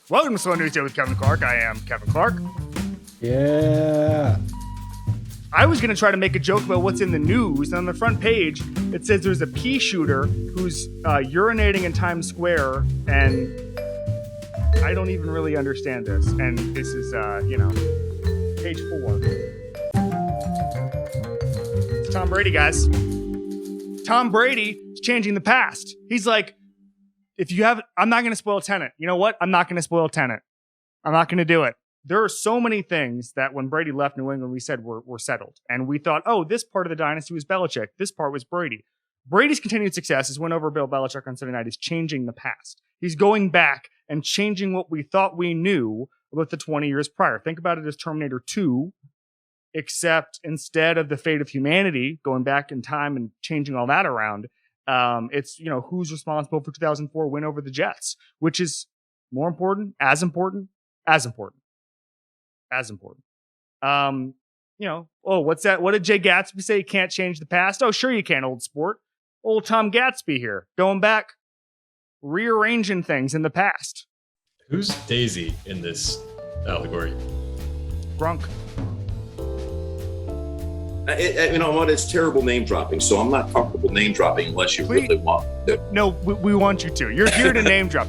Welcome to Slow News Day with Kevin Clark. I am Kevin Clark. Yeah. I was going to try to make a joke about what's in the news. And on the front page, it says there's a pea shooter who's urinating in Times Square. And I don't even really understand this. And this is, page 4. It's Tom Brady, guys. Tom Brady is changing the past. He's like, I'm not going to spoil Tenet. You know what? I'm not going to spoil Tenet. I'm not going to do it. There are so many things that when Brady left New England, we said were settled. And we thought, oh, this part of the dynasty was Belichick. This part was Brady. Brady's continued success, his win over Bill Belichick on Sunday night, is changing the past. He's going back and changing what we thought we knew about the 20 years prior. Think about it as Terminator 2, except instead of the fate of humanity, going back in time and changing all that around, it's, who's responsible for 2004 win over the Jets, which is more important, as important. What's that? What did Jay Gatsby say? You can't change the past. Oh, sure you can, old sport. Old Tom Gatsby here, going back, rearranging things in the past. Who's Daisy in this allegory? Grunk. You know what? It's terrible name dropping, so I'm not comfortable name dropping unless you really want to. No, we want you to. You're here to name drop.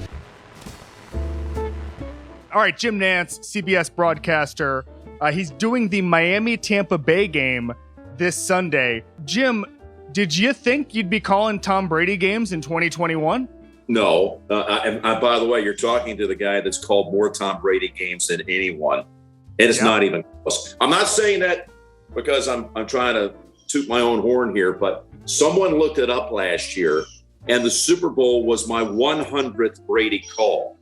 All right, Jim Nantz, CBS broadcaster. He's doing the Miami-Tampa Bay game this Sunday. Jim, did you think you'd be calling Tom Brady games in 2021? No. By the way, you're talking to the guy that's called more Tom Brady games than anyone. And it's not even close. I'm not saying that because I'm trying to toot my own horn here, but someone looked it up last year, and the Super Bowl was my 100th Brady call.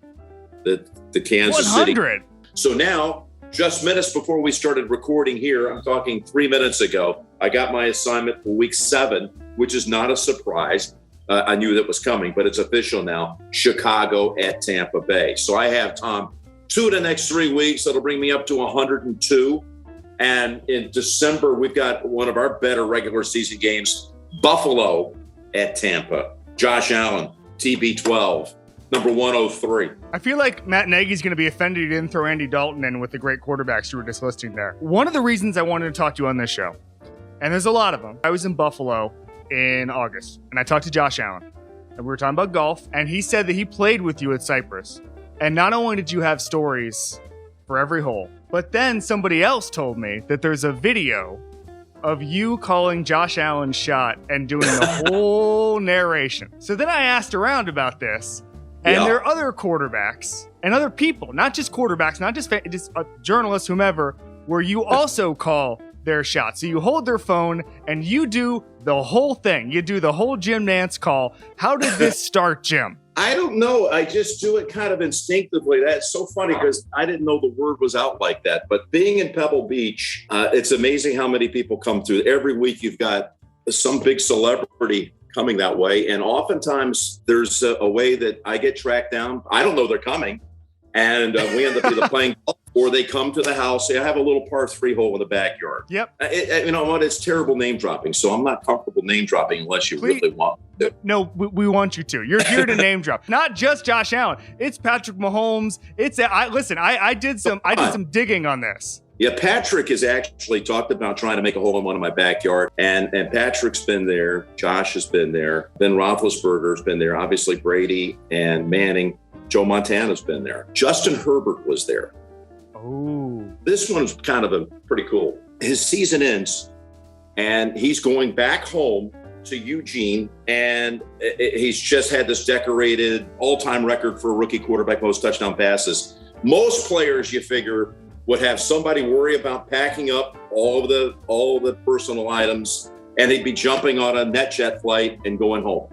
The Kansas 100. City. So now, just minutes before we started recording here, I'm talking 3 minutes ago, I got my assignment for week 7, which is not a surprise. I knew that was coming, but it's official now. Chicago at Tampa Bay. So I have, Tom, 2 of the next 3 weeks. That'll bring me up to 102. And in December, we've got one of our better regular season games, Buffalo at Tampa. Josh Allen, TB12. Number 103. I feel like Matt Nagy's going to be offended he didn't throw Andy Dalton in with the great quarterbacks you were just listing there. One of the reasons I wanted to talk to you on this show, and there's a lot of them, I was in Buffalo in August, and I talked to Josh Allen, and we were talking about golf, and he said that he played with you at Cypress. And not only did you have stories for every hole, but then somebody else told me that there's a video of you calling Josh Allen's shot and doing the whole narration. So then I asked around about this. And there are other quarterbacks and other people, not just quarterbacks, not just journalists, whomever, where you also call their shot. So you hold their phone and you do the whole thing. You do the whole Jim Nantz call. How did this start, Jim? I don't know. I just do it kind of instinctively. That's so funny because I didn't know the word was out like that. But being in Pebble Beach, it's amazing how many people come through. Every week you've got some big celebrity coming that way. And oftentimes there's a way that I get tracked down. I don't know they're coming. And we end up either playing golf or they come to the house. Say, I have a little par 3 hole in the backyard. Yep. You know what? It's terrible name dropping. So I'm not comfortable name dropping unless you really want to. No, we want you to. You're here to name drop. Not just Josh Allen. It's Patrick Mahomes. I did some digging on this. Yeah, Patrick has actually talked about trying to make a hole in one in my backyard. And Patrick's been there. Josh has been there. Ben Roethlisberger's been there. Obviously, Brady and Manning. Joe Montana's been there. Justin Herbert was there. Oh. This one's kind of pretty cool. His season ends, and he's going back home to Eugene, and he's just had this decorated all-time record for a rookie quarterback, most touchdown passes. Most players, you figure, would have somebody worry about packing up all the personal items, and he'd be jumping on a NetJet flight and going home.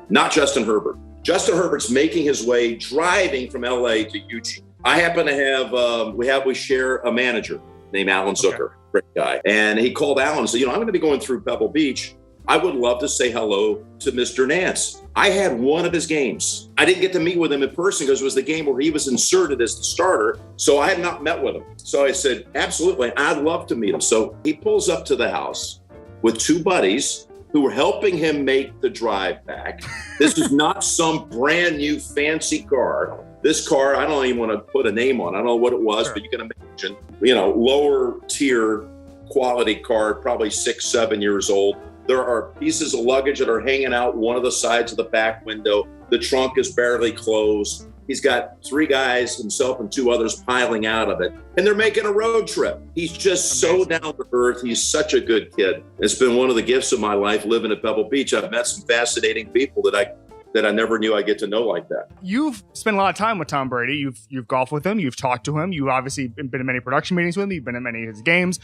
Not Justin Herbert. Justin Herbert's making his way, driving from LA to Eugene. I happen to have, we share a manager named Alan Zucker, great guy. And he called Alan and said, I'm going to be going through Pebble Beach. I would love to say hello to Mr. Nantz. I had one of his games. I didn't get to meet with him in person because it was the game where he was inserted as the starter. So I had not met with him. So I said, absolutely, I'd love to meet him. So he pulls up to the house with 2 buddies who were helping him make the drive back. This is not some brand new fancy car. This car, I don't even want to put a name on. I don't know what it was, Sure. but you can imagine, lower tier quality car, probably 6, 7 years old. There are pieces of luggage that are hanging out one of the sides of the back window. The trunk is barely closed. He's got 3 guys, himself and 2 others, piling out of it. And they're making a road trip. He's just so down to earth. He's such a good kid. It's been one of the gifts of my life living at Pebble Beach. I've met some fascinating people that I never knew I'd get to know like that. You've spent a lot of time with Tom Brady. You've golfed with him. You've talked to him. You've obviously been in many production meetings with him. You've been at many of his games.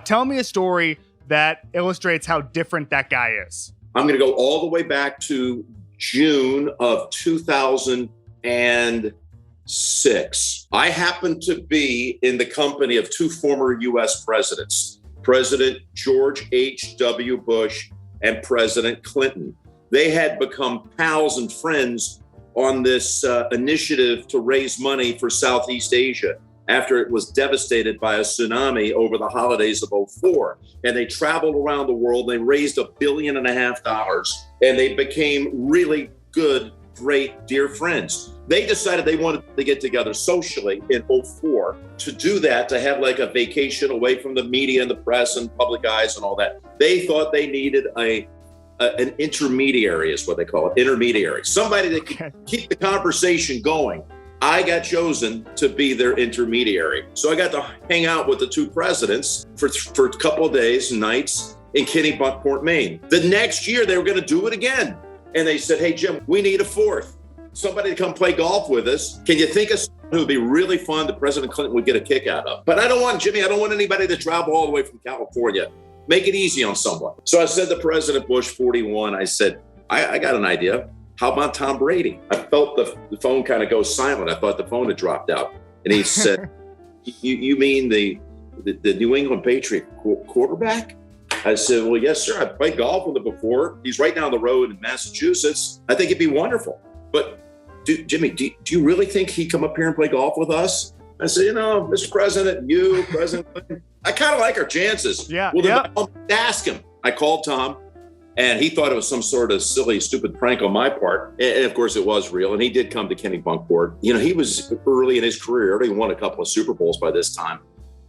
Tell me a story that illustrates how different that guy is. I'm going to go all the way back to June of 2006. I happened to be in the company of 2 former U.S. presidents, President George H.W. Bush and President Clinton. They had become pals and friends on this initiative to raise money for Southeast Asia after it was devastated by a tsunami over the holidays of 2004. And they traveled around the world. They raised $1.5 billion, and they became really good, great, dear friends. They decided they wanted to get together socially in 2004 to do that, to have like a vacation away from the media and the press and public eyes and all that. They thought they needed an intermediary, is what they call it, intermediary, somebody that could keep the conversation going. I got chosen to be their intermediary. So I got to hang out with the 2 presidents for a couple of days and nights in Kennebunkport, Maine. The next year, they were going to do it again. And they said, hey, Jim, we need a 4th. Somebody to come play golf with us. Can you think of someone who would be really fun that President Clinton would get a kick out of? But I don't want anybody to travel all the way from California. Make it easy on someone. So I said to President Bush, 41, I said, I got an idea. How about Tom Brady? I felt the phone kind of go silent. I thought the phone had dropped out. And he said, you mean the New England Patriot quarterback? I said, well, yes, sir. I've played golf with him before. He's right down the road in Massachusetts. I think it'd be wonderful. But Jimmy, do you really think he'd come up here and play golf with us? I said, Mr. President, President Clinton, I kind of like our chances. Yeah. Well, then I'll ask him. I called Tom. And he thought it was some sort of silly, stupid prank on my part. And of course, it was real. And he did come to Kennebunkport. He was early in his career, already won a couple of Super Bowls by this time.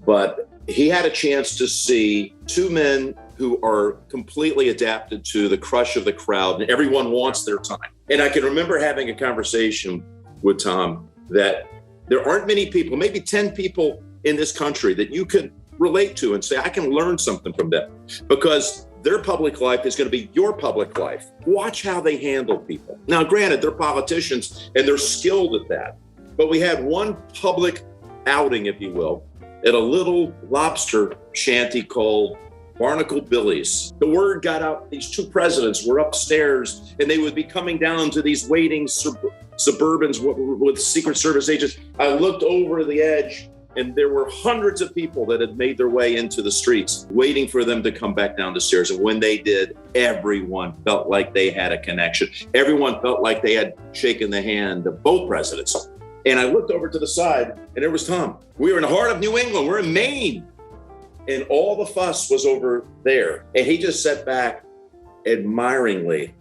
But he had a chance to see 2 men who are completely adapted to the crush of the crowd, and everyone wants their time. And I can remember having a conversation with Tom that there aren't many people, maybe 10 people in this country that you could relate to and say, I can learn something from them, because their public life is going to be your public life. Watch how they handle people. Now, granted, they're politicians and they're skilled at that. But we had one public outing, if you will, at a little lobster shanty called Barnacle Billy's. The word got out, these 2 presidents were upstairs and they would be coming down to these waiting Suburbans with Secret Service agents. I looked over the edge, and there were hundreds of people that had made their way into the streets waiting for them to come back down the stairs. And when they did, everyone felt like they had a connection. Everyone felt like they had shaken the hand of both presidents. And I looked over to the side, and there was Tom. We were in the heart of New England. We're in Maine. And all the fuss was over there. And he just sat back admiringly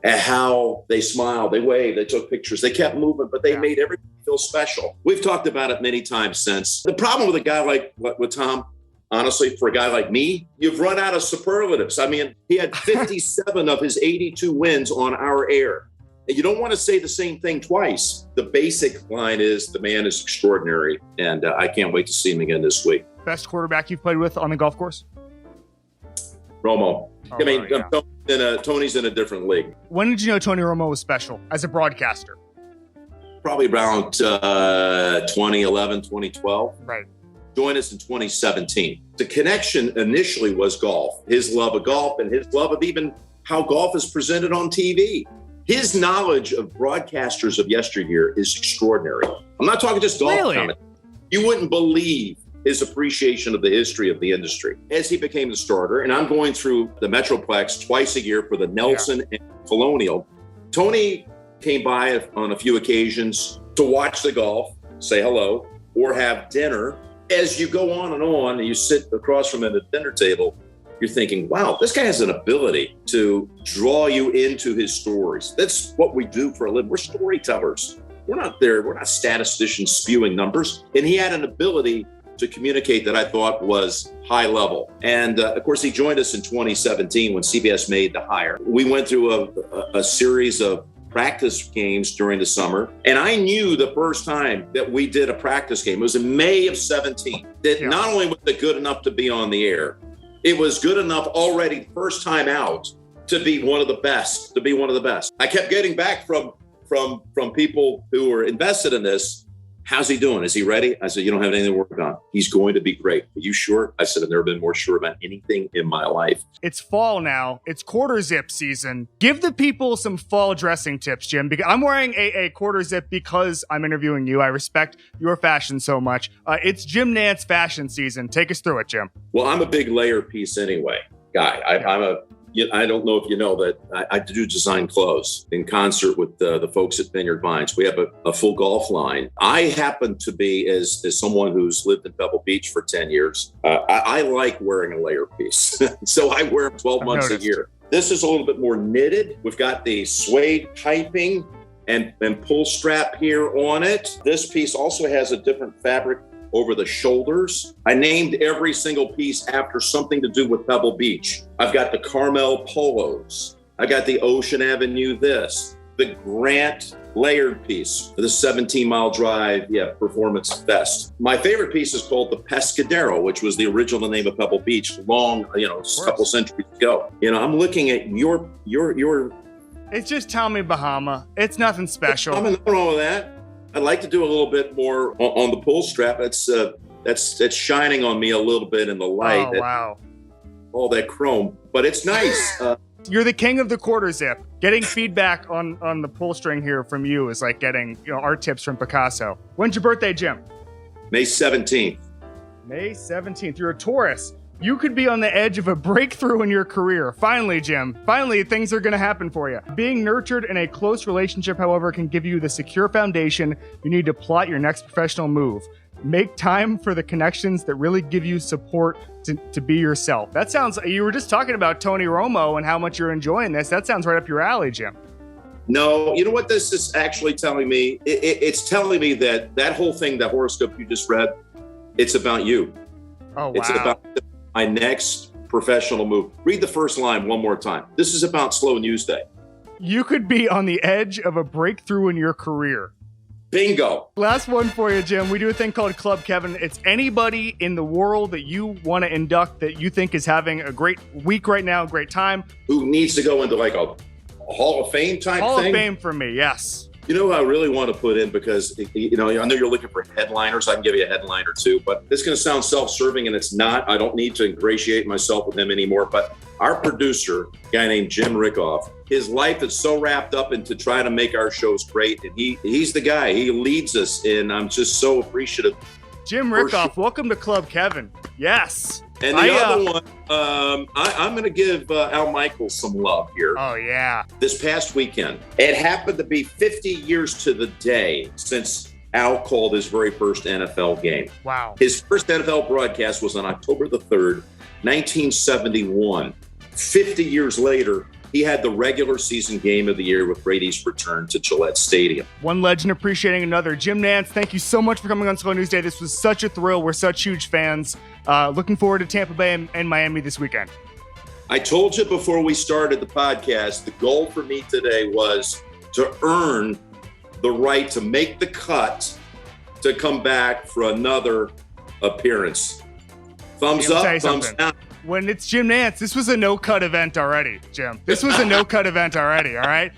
at how they smiled, they waved, they took pictures, they kept moving, but they made everybody feel special. We've talked about it many times since. The problem with a guy like with Tom, honestly, for a guy like me, you've run out of superlatives. I mean, he had 57 of his 82 wins on our air. And you don't want to say the same thing twice. The basic line is, the man is extraordinary, and I can't wait to see him again this week. Best quarterback you've played with on the golf course? Romo. Tony's in a different league. When did you know Tony Romo was special as a broadcaster? Probably around 2011, 2012. Right. Joined us in 2017. The connection initially was golf, his love of golf and his love of even how golf is presented on TV. His knowledge of broadcasters of yesteryear is extraordinary. I'm not talking just golf. Really? You wouldn't believe his appreciation of the history of the industry. As he became the starter, and I'm going through the Metroplex twice a year for the Nelson and Colonial, Tony came by on a few occasions to watch the golf, say hello, or have dinner. As you go on and you sit across from him at the dinner table, you're thinking, wow, this guy has an ability to draw you into his stories. That's what we do for a living. We're storytellers. there. We're not statisticians spewing numbers. And he had an ability to communicate that I thought was high level. And of course, he joined us in 2017 when CBS made the hire. We went through a series of practice games during the summer. And I knew the first time that we did a practice game, it was in May of 17, that not only was it good enough to be on the air, it was good enough already first time out to be one of the best, I kept getting back from people who were invested in this. How's he doing? Is he ready? I said, you don't have anything to work on. He's going to be great. Are you sure? I said, I've never been more sure about anything in my life. It's fall now. It's quarter zip season. Give the people some fall dressing tips, Jim. Because I'm wearing a quarter zip because I'm interviewing you. I respect your fashion so much. It's Jim Nantz fashion season. Take us through it, Jim. Well, I'm a big layer piece anyway, guy. I don't know if you know that I do design clothes in concert with the folks at Vineyard Vines. We have a full golf line. I happen to be, as someone who's lived in Pebble Beach for 10 years, I like wearing a layer piece. So I wear them 12 months a year. This is a little bit more knitted. We've got the suede piping and pull strap here on it. This piece also has a different fabric over the shoulders. I named every single piece after something to do with Pebble Beach. I've got the Carmel polos. I got the Ocean Avenue the Grant layered piece for the 17-mile drive, performance vest. My favorite piece is called the Pescadero, which was the original name of Pebble Beach long, a couple centuries ago. I'm looking at your. It's just Tommy Bahama. It's nothing special. I'm nothing wrong with that. I'd like to do a little bit more on the pull strap. That's shining on me a little bit in the light. Oh, wow. All that chrome, but it's nice. You're the king of the quarter zip. Getting feedback on the pull string here from you is like getting art tips from Picasso. When's your birthday, Jim? May 17th. May 17th. You're a Taurus. You could be on the edge of a breakthrough in your career. Finally, Jim. Finally, things are going to happen for you. Being nurtured in a close relationship, however, can give you the secure foundation you need to plot your next professional move. Make time for the connections that really give you support to be yourself. That sounds, you were just talking about Tony Romo and how much you're enjoying this. That sounds right up your alley, Jim. No, you know what this is actually telling me? It's telling me that whole thing, that horoscope you just read, it's about you. Oh, wow. It's about my next professional move. Read the first line one more time. This is about Slow News Day. You could be on the edge of a breakthrough in your career. Bingo. Last one for you, Jim. We do a thing called Club Kevin. It's anybody in the world that you want to induct that you think is having a great week right now, a great time. Who needs to go into like a Hall of Fame type Hall thing? Hall of Fame for me, yes. You know who I really want to put in, because, I know you're looking for headliners. I can give you a headline or two, but it's going to sound self-serving, and it's not. I don't need to ingratiate myself with him anymore. But our producer, a guy named Jim Rickoff, his life is so wrapped up into trying to make our shows great, and he's the guy. He leads us, and I'm just so appreciative. Jim Rickoff, welcome to Club Kevin. Yes. And the other one, I'm going to give Al Michaels some love here. Oh, yeah. This past weekend, it happened to be 50 years to the day since Al called his very first NFL game. Wow. His first NFL broadcast was on October the 3rd, 1971. 50 years later, he had the regular season game of the year with Brady's return to Gillette Stadium. One legend appreciating another. Jim Nantz, thank you so much for coming on Slow News Day. This was such a thrill. We're such huge fans. Looking forward to Tampa Bay and Miami this weekend. I told you before we started the podcast, the goal for me today was to earn the right to make the cut to come back for another appearance. Thumbs up, thumbs down. When it's Jim Nantz, this was a no-cut event already, Jim. This was a no-cut event already, all right?